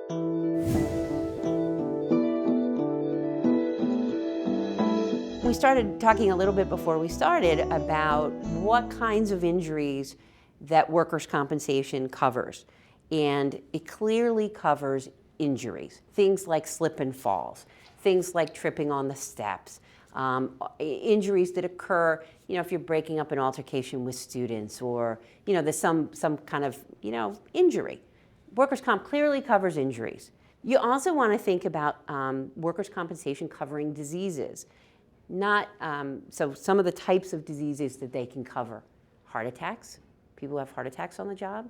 We started talking a little bit before we started about what kinds of injuries that workers' compensation covers. And it clearly covers injuries, things like slip and falls, things like tripping on the steps, injuries that occur, if you're breaking up an altercation with students, or, there's some kind of, injury. Workers' comp clearly covers injuries. You also want to think about workers' compensation covering diseases. So some of the types of diseases that they can cover: heart attacks. People who have heart attacks on the job.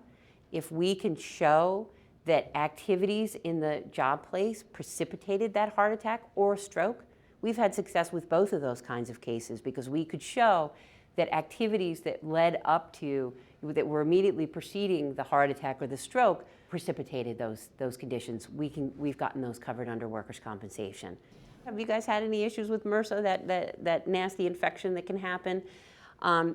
If we can show that activities in the job place precipitated that heart attack or a stroke, we've had success with both of those kinds of cases, because we could show that activities that led up to, that were immediately preceding the heart attack or the stroke, precipitated those conditions. We've gotten those covered under workers' compensation. Have you guys had any issues with MRSA, that nasty infection that can happen?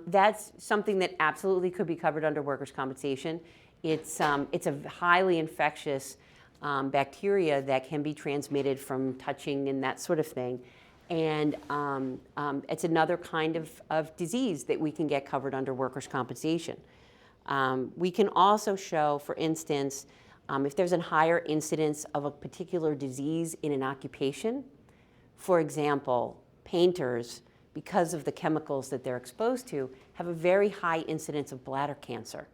That's something that absolutely could be covered under workers' compensation. It's a highly infectious bacteria that can be transmitted from touching and that sort of thing. And it's another kind of disease that we can get covered under workers' compensation. We can also show, for instance, if there's a higher incidence of a particular disease in an occupation. For example, painters, because of the chemicals that they're exposed to, have a very high incidence of bladder cancer.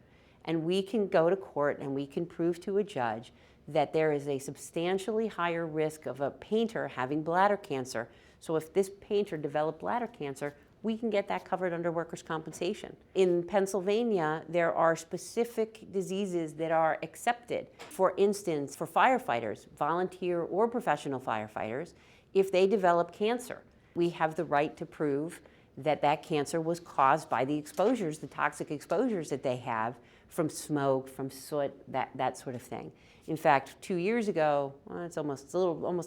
And we can go to court and we can prove to a judge that there is a substantially higher risk of a painter having bladder cancer. So if this painter developed bladder cancer, we can get that covered under workers' compensation. In Pennsylvania, there are specific diseases that are accepted. For instance, for firefighters, volunteer or professional firefighters, if they develop cancer, we have the right to prove that that cancer was caused by the exposures, the toxic exposures that they have from smoke, from soot, that sort of thing. In fact, 2 years ago, well, it's almost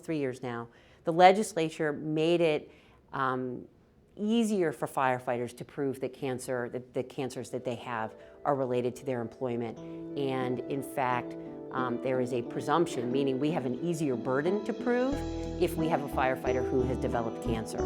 3 years now, the legislature made it easier for firefighters to prove that the cancers that they have are related to their employment. And in fact, there is a presumption, meaning we have an easier burden to prove if we have a firefighter who has developed cancer.